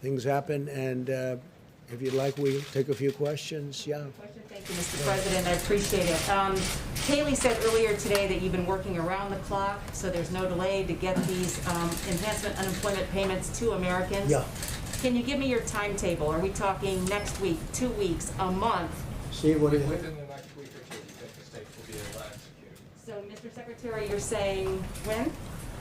things happen, and if you'd like, we'll take a few questions. Yeah. Thank you, Mr. President. I appreciate it. Kaylee said earlier today that you've been working around the clock, so there's no delay to get these enhancement unemployment payments to Americans. Yeah. Can you give me your timetable? Are we talking next week, 2 weeks, a month? Steve, what do you think? Within the next week or two, we think the states will be able to execute. So, Mr. Secretary, you're saying when?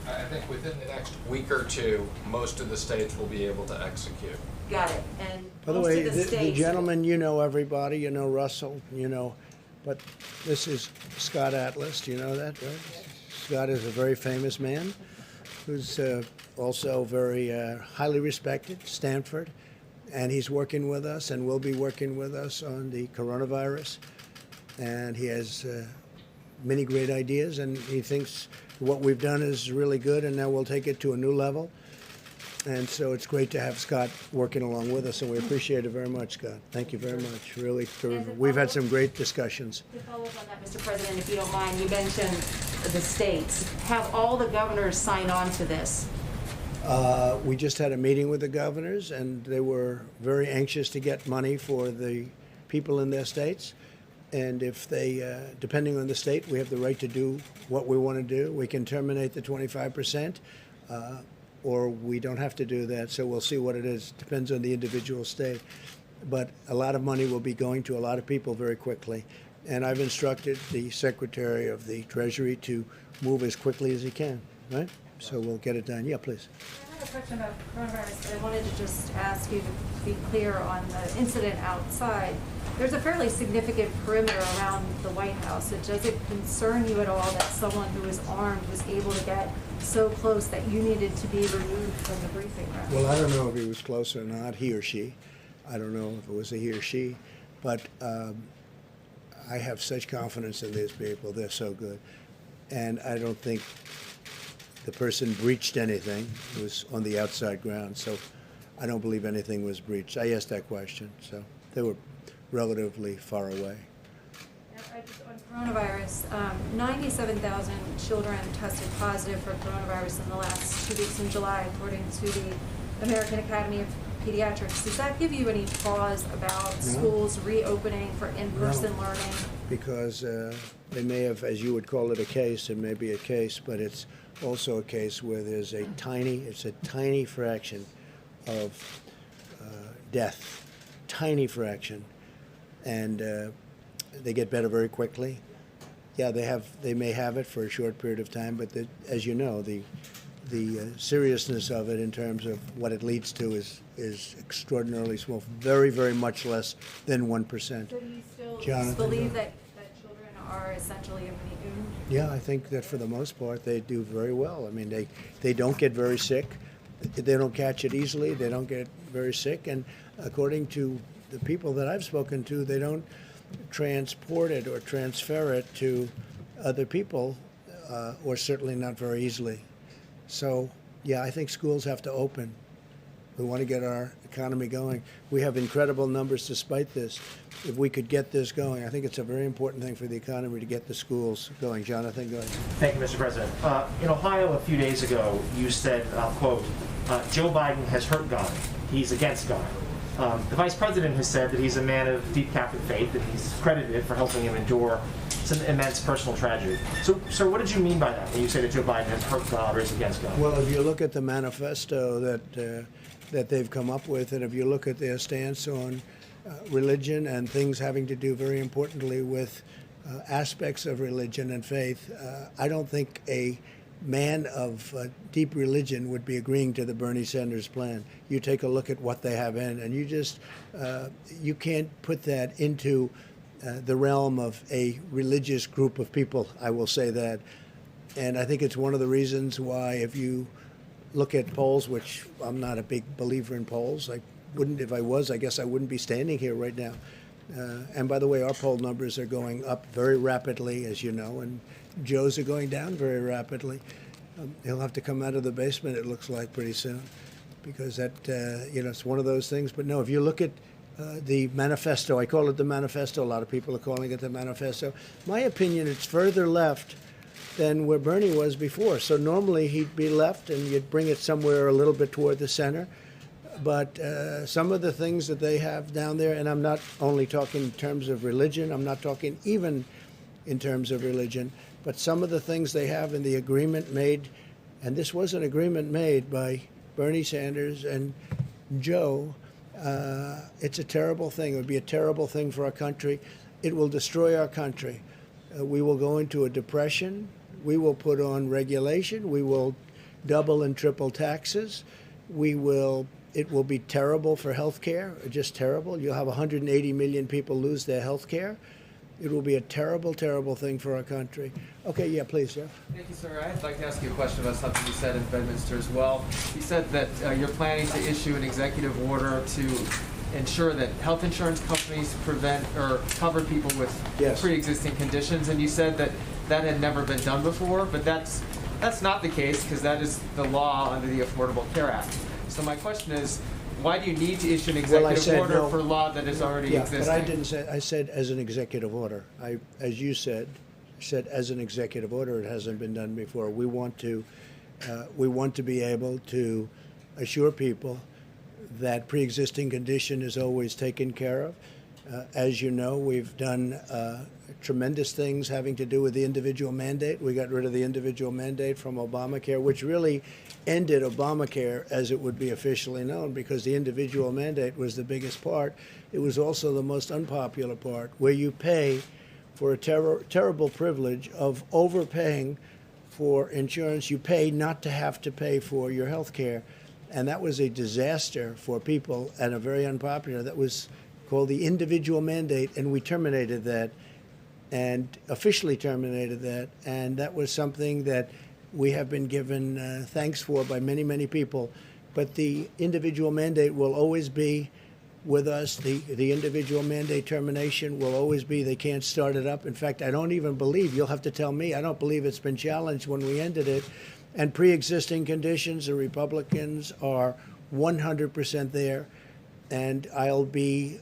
I think within the next week or two, most of the states will be able to execute. Got it. And By the most way, of the the states. gentleman, you know everybody, you know Russell, you know, but this is Scott Atlas, do you know that, right? Scott is a very famous man who's also very highly respected, Stanford, and he's working with us and will be working with us on the coronavirus, and he has many great ideas, and he thinks what we've done is really good, and now we'll take it to a new level. And so it's great to have Scott working along with us, and we appreciate it very much, Scott. Thank you very much. Really, we've had some great discussions. To follow up on that, Mr. President, if you don't mind, you mentioned the states. Have all the governors sign on to this? We just had a meeting with the governors, and they were very anxious to get money for the people in their states. And if they, depending on the state, we have the right to do what we want to do. We can terminate the 25%. Or we don't have to do that, so we'll see what it is. Depends on the individual state. But a lot of money will be going to a lot of people very quickly. And I've instructed the Secretary of the Treasury to move as quickly as he can, right? So we'll get it done. Yeah, please. I have a question about coronavirus. I wanted to just ask you to be clear on the incident outside. There's a fairly significant perimeter around the White House. Does it concern you at all that someone who was armed was able to get so close that you needed to be removed from the briefing room? Well, I don't know if he was close or not, he or she. I don't know if it was a he or she. But I have such confidence in these people. They're so good. And I don't think the person breached anything. It was on the outside ground. So I don't believe anything was breached. I asked that question. So they were relatively far away. On coronavirus, 97,000 children tested positive for coronavirus in the last 2 weeks in July, according to the American Academy of Pediatrics. Does that give you any pause about schools reopening for in-person learning? Because they may have, as you would call it, a case. It may be a case, but it's also a case where there's a tiny fraction of death, tiny fraction. And they get better very quickly. Yeah, they may have it for a short period of time, but as you know, the seriousness of it in terms of what it leads to is extraordinarily small, very, very much less than 1%. So do you still Jonathan, believe that children are essentially immune? Yeah, I think that for the most part they do very well. I mean, they don't get very sick. They don't catch it easily. They don't get very sick. And according to the people that I've spoken to, they don't transport it or transfer it to other people, or certainly not very easily. So, yeah, I think schools have to open. We want to get our economy going. We have incredible numbers despite this. If we could get this going, I think it's a very important thing for the economy to get the schools going. Jonathan, go ahead. Thank you, Mr. President. In Ohio a few days ago, you said, I'll quote, Joe Biden has hurt God. He's against God. The Vice President has said that he's a man of deep Catholic faith, and he's credited for helping him endure some immense personal tragedy. So, sir, what did you mean by that when you say that Joe Biden has hurt God or is against God? Well, if you look at the manifesto that they've come up with, and if you look at their stance on religion and things having to do very importantly with aspects of religion and faith, I don't think a man of deep religion would be agreeing to the Bernie Sanders plan. You take a look at what they have in, and you just you can't put that into the realm of a religious group of people. I will say that, and I think it's one of the reasons why, if you look at polls, which I'm not a big believer in polls, I wouldn't, if I was, I guess I wouldn't be standing here right now. And by the way, our poll numbers are going up very rapidly, as you know, and Joe's are going down very rapidly. He'll have to come out of the basement, it looks like, pretty soon, because that, it's one of those things. But no, if you look at the manifesto, I call it the manifesto, a lot of people are calling it the manifesto. My opinion, it's further left than where Bernie was before. So normally he'd be left and you'd bring it somewhere a little bit toward the center. But some of the things that they have down there, and I'm not only talking in terms of religion, I'm not talking even in terms of religion, but some of the things they have in the agreement made, and this was an agreement made by Bernie Sanders and Joe, it's a terrible thing. It would be a terrible thing for our country. It will destroy our country. We will go into a depression. We will put on regulation. We will double and triple taxes. It will be terrible for health care, just terrible. You'll have 180 million people lose their health care. It will be a terrible, terrible thing for our country. Okay, yeah, please, Jeff. Thank you, sir. I'd like to ask you a question about something you said in Bedminster as well. You said that you're planning to issue an executive order to ensure that health insurance companies prevent or cover people with Yes. pre-existing conditions, and you said that that had never been done before, but that's not the case because that is the law under the Affordable Care Act. So my question is, why do you need to issue an executive order no. for law that is already Yeah, existing? but I didn't say, I said as an executive order. As you said as an executive order, it hasn't been done before. We want to be able to assure people that pre-existing condition is always taken care of. As you know, we've done tremendous things having to do with the individual mandate. We got rid of the individual mandate from Obamacare, which really ended Obamacare as it would be officially known, because the individual mandate was the biggest part. It was also the most unpopular part, where you pay for a terrible privilege of overpaying for insurance. You pay not to have to pay for your health care. And that was a disaster for people and a very unpopular. That was called the individual mandate, and we terminated that and officially terminated that. And that was something that we have been given thanks for by many, many people. But the individual mandate will always be with us. The individual mandate termination will always be. They can't start it up. In fact, I don't even believe, you'll have to tell me, I don't believe it's been challenged when we ended it. And pre-existing conditions, the Republicans are 100% there. And I'll be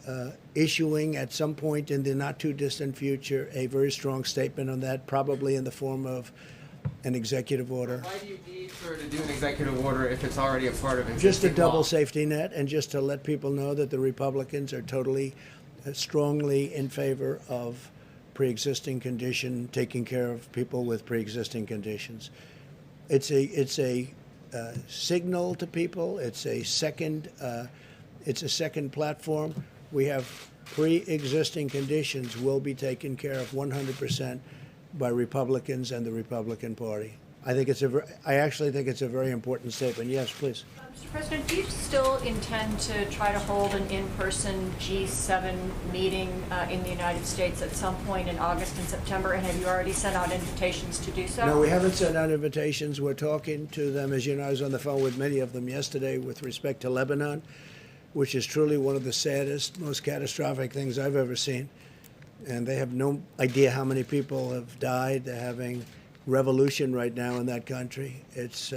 issuing at some point in the not-too-distant future a very strong statement on that, probably in the form of an executive order. Why do you need, sir, to do an executive order if it's already a part of existing Just a double law? safety net, and just to let people know that the Republicans are totally, strongly in favor of pre-existing condition, taking care of people with pre-existing conditions. It's a signal to people. It's a second platform. We have pre-existing conditions will be taken care of 100% by Republicans and the Republican Party. I actually think it's a very important statement. Yes, please. Mr. President, do you still intend to try to hold an in-person G7 meeting in the United States at some point in August and September? And have you already sent out invitations to do so? No, we haven't sent out invitations. We're talking to them. As you know, I was on the phone with many of them yesterday with respect to Lebanon, which is truly one of the saddest, most catastrophic things I've ever seen. And they have no idea how many people have died. They're having revolution right now in that country. It's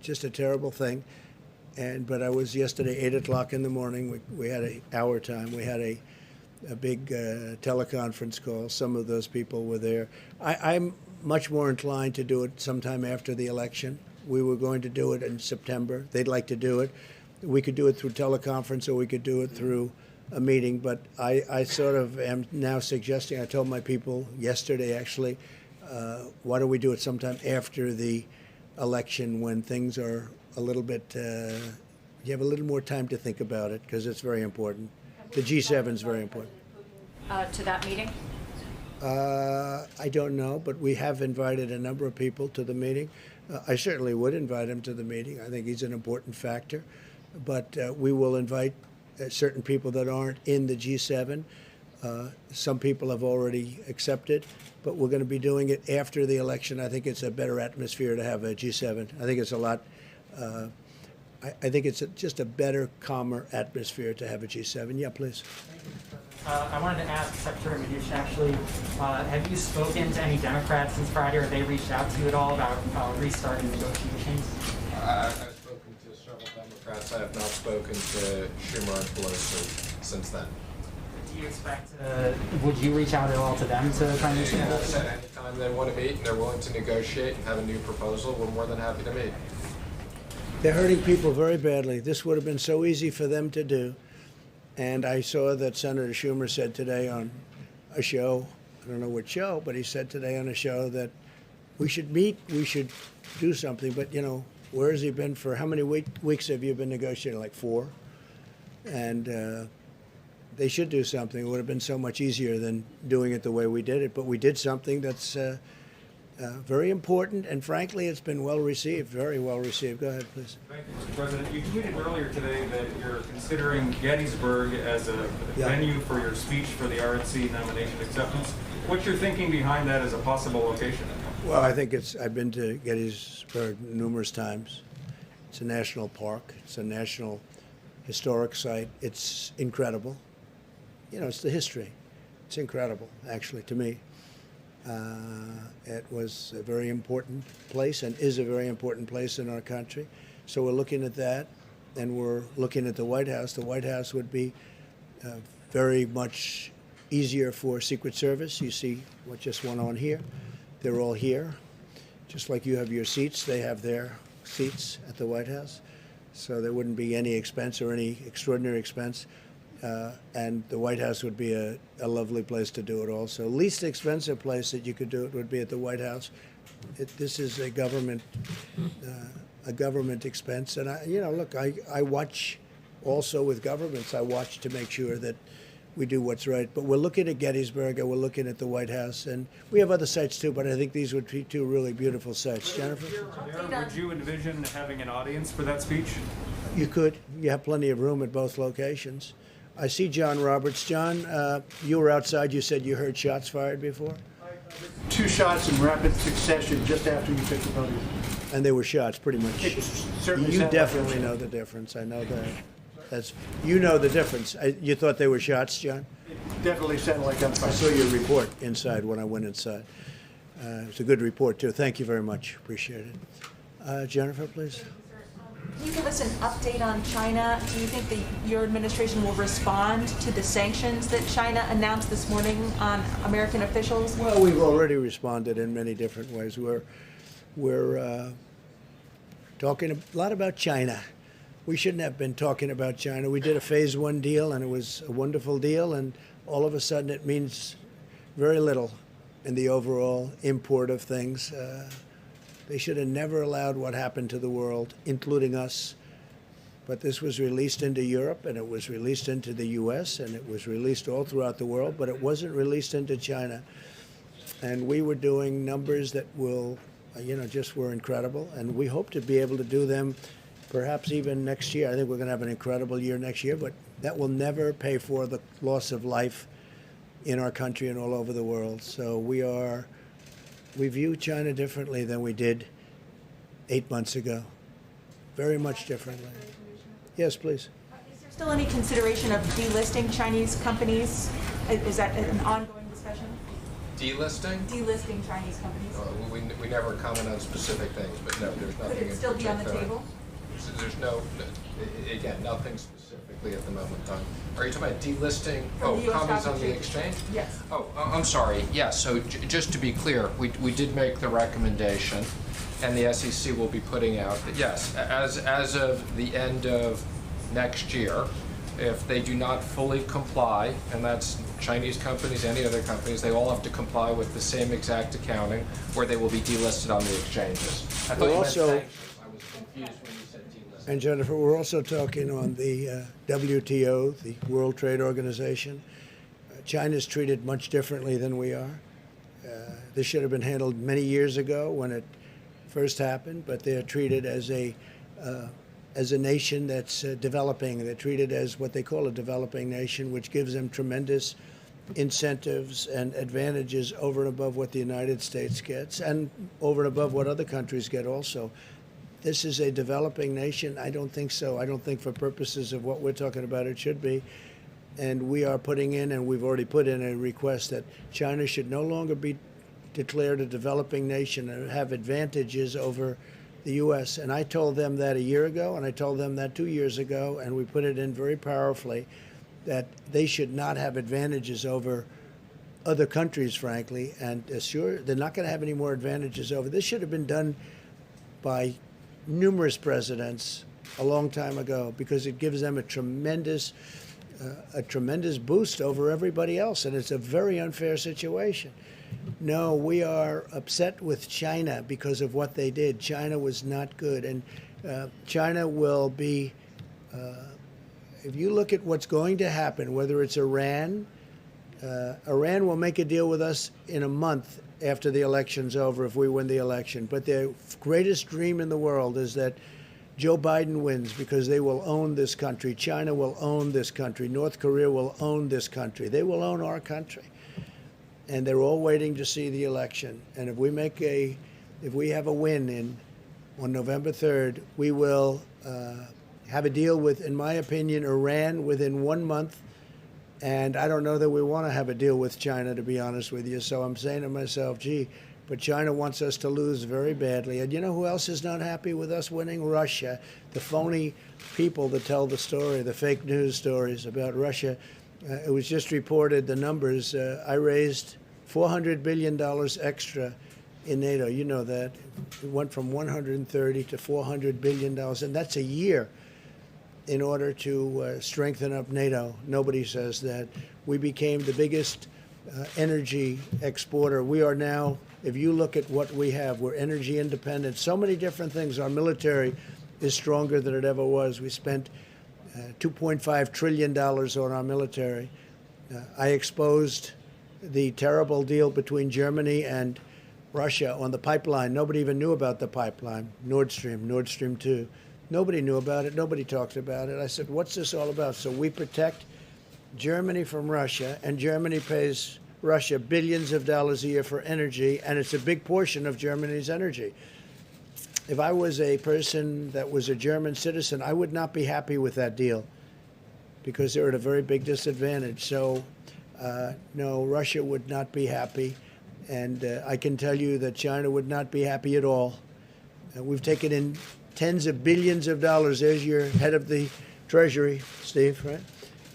just a terrible thing. But I was yesterday, 8 o'clock in the morning. We had our time. We had a big teleconference call. Some of those people were there. I'm much more inclined to do it sometime after the election. We were going to do it in September. They'd like to do it. We could do it through teleconference, or we could do it through a meeting. But I sort of am now suggesting, I told my people yesterday actually, why don't we do it sometime after the election when things are a little bit, you have a little more time to think about it, because it's very important. The G7 is very important. To that meeting? I don't know, but we have invited a number of people to the meeting. I certainly would invite him to the meeting. I think he's an important factor. But we will invite certain people that aren't in the G7. Some people have already accepted, but we're going to be doing it after the election. I think it's a better atmosphere to have a G7. I think it's a lot, I think it's just a better, calmer atmosphere to have a G7. Yeah, please. I wanted to ask Secretary Mnuchin, actually, have you spoken to any Democrats since Friday, or have they reached out to you at all about restarting negotiations? I've spoken to several Democrats. I have not spoken to Schumer and Pelosi since then. Do you expect, would you reach out at all to them to try and make some And I've said anytime they want to meet and they're willing to negotiate and have a new proposal, we're more than happy to meet. They're hurting people very badly. This would have been so easy for them to do. And I saw that Senator Schumer said today on a show, I don't know what show, but he said today on a show that we should meet, we should do something. But, you know, where has he been for, how many weeks have you been negotiating? Like 4? And they should do something. It would have been so much easier than doing it the way we did it. But we did something that's very important, and frankly, it's been well received, very well received. Go ahead, please. Thank you, Mr. President. You tweeted earlier today that you're considering Gettysburg as a venue for your speech for the RNC nomination acceptance. What's your thinking behind that as a possible location? Well, I think I've been to Gettysburg numerous times. It's a national park. It's a national historic site. It's incredible. You know, it's the history. It's incredible, actually, to me. It was a very important place and is a very important place in our country. So we're looking at that, and we're looking at the White House. The White House would be very much easier for Secret Service. You see what just went on here. They're all here. Just like you have your seats, they have their seats at the White House. So there wouldn't be any expense or any extraordinary expense. And the White House would be a lovely place to do it also. Least expensive place that you could do it would be at the White House. This is a government expense. And, look, I watch also with governments. I watch to make sure that we do what's right. But we're looking at Gettysburg and we're looking at the White House. And we have other sites too, but I think these would be 2 really beautiful sites. Jennifer? Would you envision having an audience for that speech? You could. You have plenty of room at both locations. I see John Roberts. John, you were outside. You said you heard shots fired before? 2 shots in rapid succession just after you took the podium. And they were shots, pretty much. It certainly You sounded definitely like know the difference. I know that. You know the difference. You thought they were shots, John? it definitely sounded like gunfire. I saw your report inside when I went inside. It's a good report, too. Thank you very much. Appreciate it. Jennifer, please. Can you give us an update on China? Do you think that your administration will respond to the sanctions that China announced this morning on American officials? Well, we've already responded in many different ways. We're talking a lot about China. We shouldn't have been talking about China. We did a phase 1 deal, and it was a wonderful deal, and all of a sudden it means very little in the overall import of things. They should have never allowed what happened to the world, including us. But this was released into Europe, and it was released into the U.S., and it was released all throughout the world, but it wasn't released into China. And we were doing numbers that just were incredible, and we hope to be able to do them perhaps even next year. I think we're going to have an incredible year next year, but that will never pay for the loss of life in our country and all over the world. So we view China differently than we did 8 months ago. Very much differently. Yes, please. Is there still any consideration of delisting Chinese companies? Is that an ongoing discussion? Delisting? Delisting Chinese companies? We never comment on specific things, but no, there's nothing in Could it still be on the particular. table? There's nothing specifically at the moment in time. Are you talking about delisting? From the US Companies stock on the exchange? exchange? Yes. Oh, I'm sorry. Yes, so just to be clear, we did make the recommendation, and the SEC will be putting out, yes, as of the end of next year, if they do not fully comply, and that's Chinese companies, any other companies, they all have to comply with the same exact accounting, or they will be delisted on the exchanges. I thought you meant sanctions. I was confused when you said delisting. And Jennifer, we're also talking on the WTO, the World Trade Organization. China's treated much differently than we are. This should have been handled many years ago when it first happened, but they're treated as a nation that's developing. They're treated as what they call a developing nation, which gives them tremendous incentives and advantages over and above what the United States gets and over and above what other countries get also. This is a developing nation? I don't think so. I don't think for purposes of what we're talking about it should be. And we are putting in, and we've already put in a request that China should no longer be declared a developing nation and have advantages over the U.S. And I told them that a year ago, and I told them that 2 years ago, and we put it in very powerfully, that they should not have advantages over other countries, frankly, and sure, they're not going to have any more advantages over. This should have been done by numerous presidents a long time ago, because it gives them a tremendous boost over everybody else, and it's a very unfair situation. No, we are upset with China because of what they did. China was not good, and China will be, if you look at what's going to happen, whether it's Iran, Iran will make a deal with us in a month after the election's over if we win the election. But their greatest dream in the world is that Joe Biden wins, because they will own this country. China will own this country. North Korea will own this country. They will own our country. And they're all waiting to see the election. And if we have a win on November 3rd, we will have a deal with, in my opinion, Iran within 1 month. And I don't know that we want to have a deal with China, to be honest with you. So I'm saying to myself, gee, but China wants us to lose very badly. And you know who else is not happy with us winning? Russia. The phony people that tell the story, the fake news stories about Russia. It was just reported, the numbers. I raised $400 billion extra in NATO. You know that. It went from 130 to $400 billion. And that's a year in order to strengthen up NATO. Nobody says that. We became the biggest energy exporter. We are now, if you look at what we have, we're energy independent. So many different things. Our military is stronger than it ever was. We spent $2.5 trillion on our military. I exposed the terrible deal between Germany and Russia on the pipeline. Nobody even knew about the pipeline, Nord Stream 2. Nobody knew about it. Nobody talked about it. I said, what's this all about? So we protect Germany from Russia, and Germany pays Russia billions of dollars a year for energy, and it's a big portion of Germany's energy. If I was a person that was a German citizen, I would not be happy with that deal, because they're at a very big disadvantage. So, no, Russia would not be happy, and I can tell you that China would not be happy at all. We've taken in tens of billions of dollars. There's your head of the Treasury, Steve, right?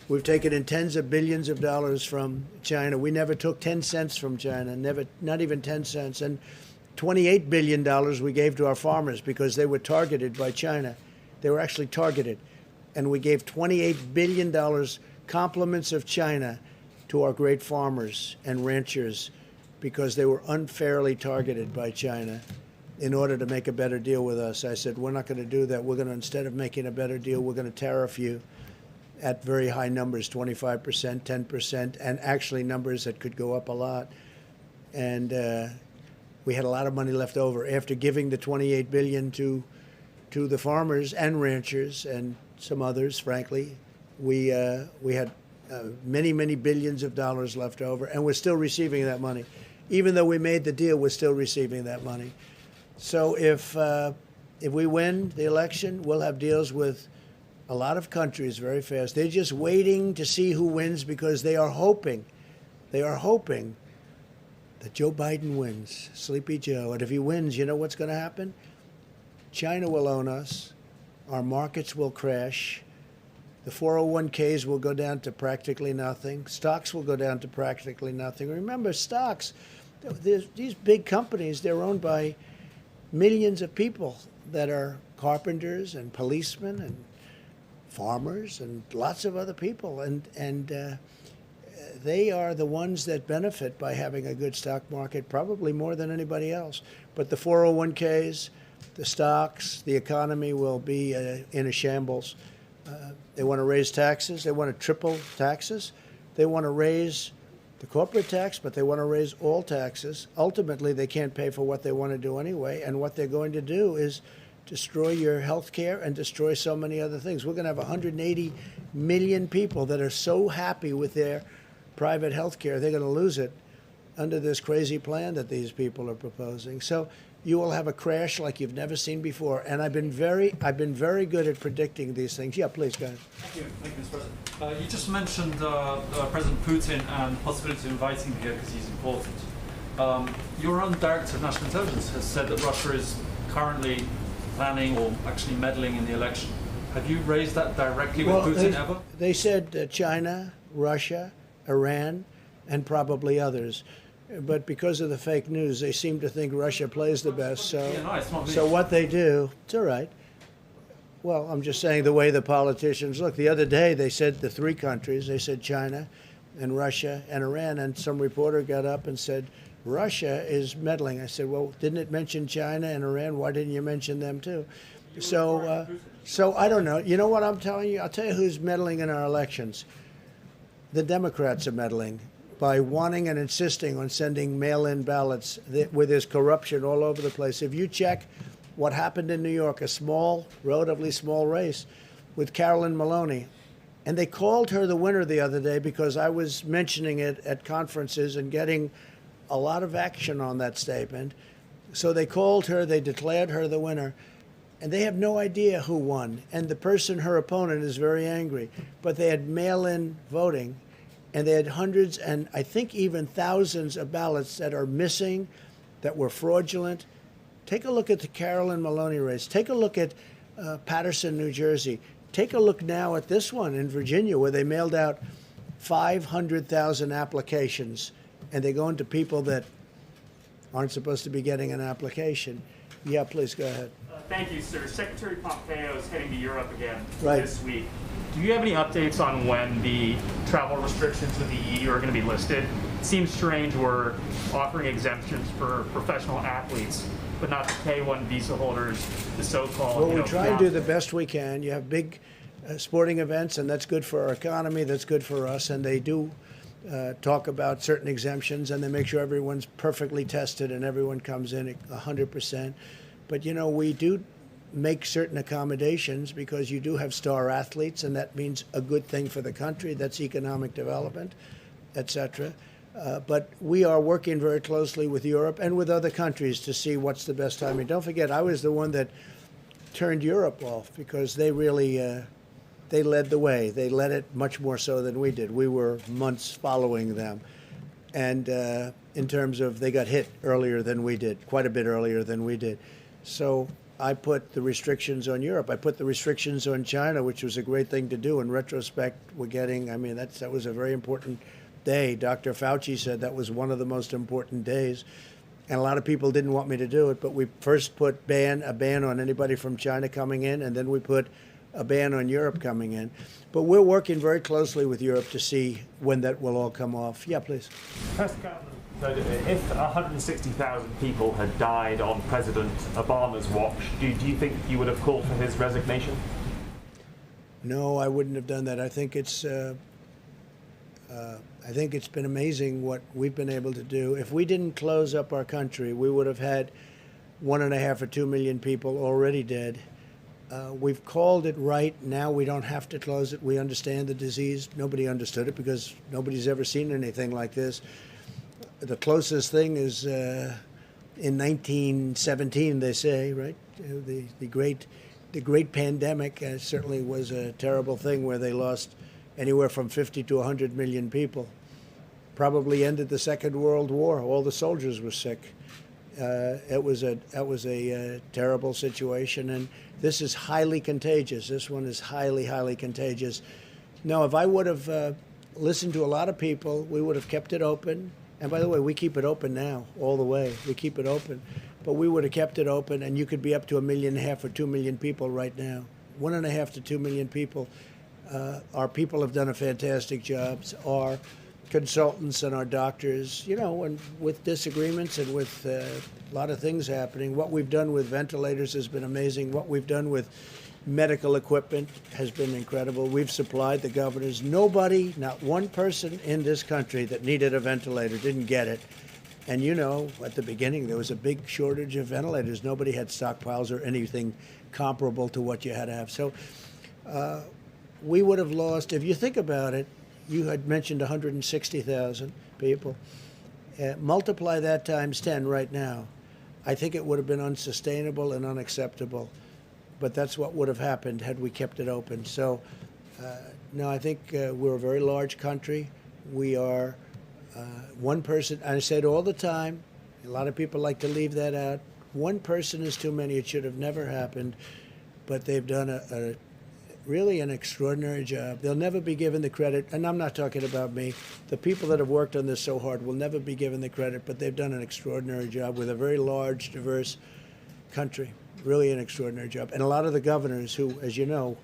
We've taken in tens of billions of dollars from China. We never took 10 cents from China, never, not even 10 cents. And $28 billion we gave to our farmers because they were targeted by China. They were actually targeted. And we gave $28 billion compliments of China to our great farmers and ranchers because they were unfairly targeted by China in order to make a better deal with us. I said, we're not going to do that. We're going to, instead of making a better deal, we're going to tariff you at very high numbers, 25%, 10%, and actually numbers that could go up a lot. And we had a lot of money left over. After giving the $28 billion to the farmers and ranchers and some others, frankly, we had many, many billions of dollars left over, and we're still receiving that money. Even though we made the deal, we're still receiving that money. So if we win the election, we'll have deals with a lot of countries very fast. They're just waiting to see who wins because they are hoping that Joe Biden wins, Sleepy Joe. And if he wins, you know what's going to happen? China will own us. Our markets will crash. The 401ks will go down to practically nothing. Stocks will go down to practically nothing. Remember, stocks, these big companies, they're owned by millions of people that are carpenters and policemen and farmers and lots of other people. And they are the ones that benefit by having a good stock market, probably more than anybody else. But the 401ks, the stocks, the economy will be in a shambles. They want to raise taxes. They want to triple taxes. They want to raise the corporate tax, but they want to raise all taxes. Ultimately, they can't pay for what they want to do anyway. And what they're going to do is destroy your health care and destroy so many other things. We're going to have 180 million people that are so happy with their private health care, they're going to lose it under this crazy plan that these people are proposing. So you will have a crash like you've never seen before. And I've been very good at predicting these things. Yeah, please, go ahead. Thank you, Mr. President. You just mentioned President Putin and the possibility of inviting him here because he's important. Your own Director of National Intelligence has said that Russia is currently planning or actually meddling in the election. Have you raised that directly with Putin ever? They said China, Russia, Iran, and probably others. but because of the fake news, they seem to think Russia plays the best. Yeah, no, it's not me. So what they do, it's all right. Well, I'm just saying the way the politicians look. The other day they said the three countries, they said China and Russia and Iran, and some reporter got up and said, Russia is meddling. I said, well, didn't it mention China and Iran? Why didn't you mention them too? So I don't know. You know what I'm telling you? I'll tell you who's meddling in our elections. The Democrats are meddling by wanting and insisting on sending mail-in ballots where there's corruption all over the place. If you check what happened in New York, a small, relatively small race with Carolyn Maloney, and they called her the winner the other day because I was mentioning it at conferences and getting a lot of action on that statement. So they called her, they declared her the winner, and they have no idea who won. And the person, her opponent, is very angry. But they had mail-in voting, and they had hundreds and I think even thousands of ballots that are missing, that were fraudulent. Take a look at the Carolyn Maloney race. Take a look at Paterson, New Jersey. Take a look now at this one in Virginia, where they mailed out 500,000 applications, and they're going to people that aren't supposed to be getting an application. Yeah, please go ahead. Thank you, sir. Secretary Pompeo is heading to Europe again Right. this week. Do you have any updates on when the travel restrictions with the EU are going to be lifted? It seems strange we're offering exemptions for professional athletes, but not the K-1 visa holders, the so-called. Well, we try and do the best we can. You have big sporting events, and that's good for our economy, that's good for us, and they do talk about certain exemptions, and they make sure everyone's perfectly tested and everyone comes in at 100%. But, you know, we do make certain accommodations because you do have star athletes, and that means a good thing for the country. That's economic development, et cetera. But we are working very closely with Europe and with other countries to see what's the best timing. Don't forget, I was the one that turned Europe off because they really they led the way. They led it much more so than we did. We were months following them. And in terms of they got hit earlier than we did, quite a bit earlier than we did. So I put the restrictions on Europe. I put the restrictions on China, which was a great thing to do. In retrospect, we're getting, I mean, that was a very important day. Dr. Fauci said that was one of the most important days. And a lot of people didn't want me to do it, but we first put a ban on anybody from China coming in, and then we put a ban on Europe coming in. But we're working very closely with Europe to see when that will all come off. Yeah, please. If 160,000 people had died on President Obama's watch, do you think you would have called for his resignation? No, I wouldn't have done that. I think it's been amazing what we've been able to do. If we didn't close up our country, we would have had 1.5 or 2 million people already dead. We've called it right. Now we don't have to close it. We understand the disease. Nobody understood it because nobody's ever seen anything like this. The closest thing is in 1917, they say, right? The great pandemic certainly was a terrible thing where they lost anywhere from 50 to 100 million people. Probably ended the Second World War. All the soldiers were sick. That was a terrible situation, and this is highly contagious. This one is highly, highly contagious. No, if I would have listened to a lot of people, we would have kept it open. And by the way, we keep it open now, all the way. We keep it open. But we would have kept it open, and you could be up to 1.5 million or 2 million people right now. 1.5 to 2 million people. Our people have done a fantastic job. Our consultants and our doctors, you know, and with disagreements and with a lot of things happening. What we've done with ventilators has been amazing. What we've done with medical equipment has been incredible. We've supplied the governors. Nobody, not one person in this country that needed a ventilator didn't get it. And you know, at the beginning, there was a big shortage of ventilators. Nobody had stockpiles or anything comparable to what you had to have. So we would have lost, if you think about it, you had mentioned 160,000 people. Multiply that times 10 right now. I think it would have been unsustainable and unacceptable. But that's what would have happened had we kept it open. So, no, I think we're a very large country. We are one person. I said all the time, a lot of people like to leave that out. One person is too many. It should have never happened. But they've done really an extraordinary job. They'll never be given the credit, and I'm not talking about me. The people that have worked on this so hard will never be given the credit, but they've done an extraordinary job with a very large, diverse country. Really an extraordinary job. And a lot of the governors who, as you know,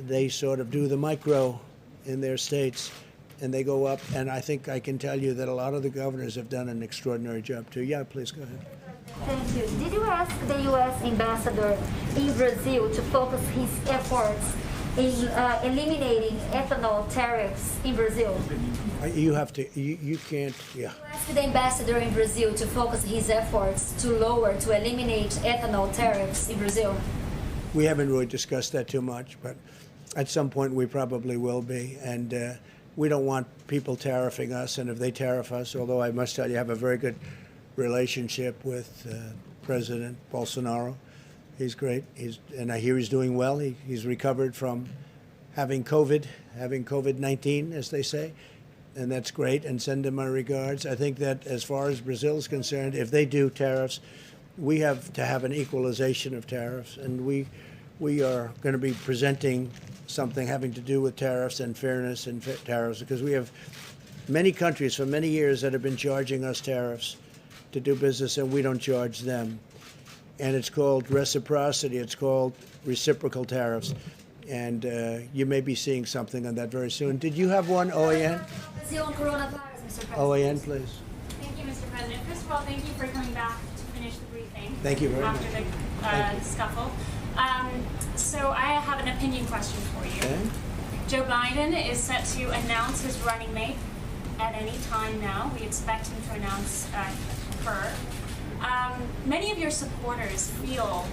they sort of do the micro in their states, and they go up, and I think I can tell you that a lot of the governors have done an extraordinary job too. Yeah, please go ahead. Thank you. Did you ask the U.S. ambassador in Brazil to focus his efforts in eliminating ethanol tariffs in Brazil? You have to, you can't, yeah. You asked the ambassador in Brazil to focus his efforts to eliminate ethanol tariffs in Brazil? We haven't really discussed that too much, but at some point we probably will be. And we don't want people tariffing us, and if they tariff us, although I must tell you I have a very good relationship with President Bolsonaro. He's great. And I hear he's doing well. He's recovered from having COVID-19, as they say, and that's great, and send him my regards. I think that as far as Brazil is concerned, if they do tariffs, we have to have an equalization of tariffs, and we are going to be presenting something having to do with tariffs and fairness and tariffs, because we have many countries for many years that have been charging us tariffs to do business, and we don't charge them. And it's called reciprocity. It's called reciprocal tariffs. And you may be seeing something on that very soon. Did you have one, OAN? Brazil on coronavirus, Mr. President. OAN, please. Thank you, Mr. President. First of all, thank you for coming back to finish the briefing. Thank you very much. After the scuffle. So I have an opinion question for you. Okay. Joe Biden is set to announce his running mate at any time now. We expect him to announce her. Many of your supporters feel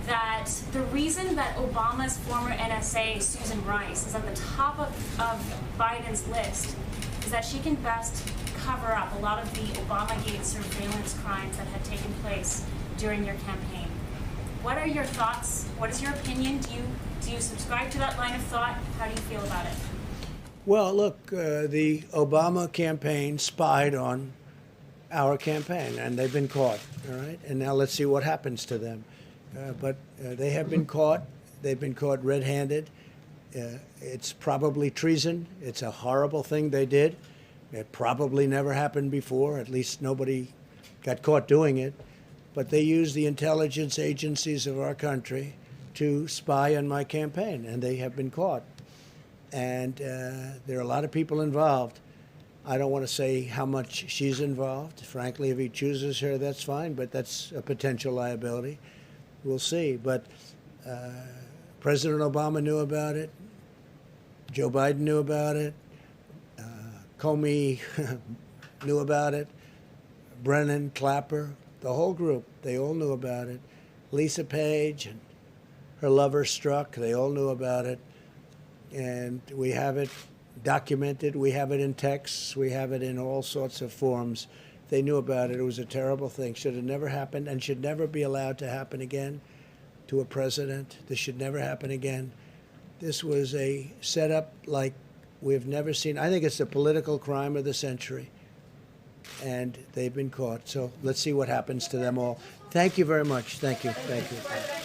that the reason that Obama's former NSA, Susan Rice, is at the top of Biden's list is that she can best cover up a lot of the Obamagate surveillance crimes that had taken place during your campaign. What are your thoughts? What is your opinion? Do you subscribe to that line of thought? How do you feel about it? Well, look, the Obama campaign spied on our campaign, and they've been caught, all right? And now let's see what happens to them. But they have been caught. They've been caught red-handed. It's probably treason. It's a horrible thing they did. It probably never happened before. At least nobody got caught doing it. But they used the intelligence agencies of our country to spy on my campaign, and they have been caught. And there are a lot of people involved. I don't want to say how much she's involved. Frankly, if he chooses her, that's fine, but that's a potential liability. We'll see. But President Obama knew about it. Joe Biden knew about it. Comey knew about it. Brennan, Clapper, the whole group, they all knew about it. Lisa Page and her lover Strzok, they all knew about it. And we have it documented. We have it in texts. We have it in all sorts of forms. They knew about it. It was a terrible thing. Should have never happened and should never be allowed to happen again to a president. This should never happen again. This was a setup like we've never seen. I think it's the political crime of the century. And they've been caught. So let's see what happens to them all. Thank you very much. Thank you. Thank you.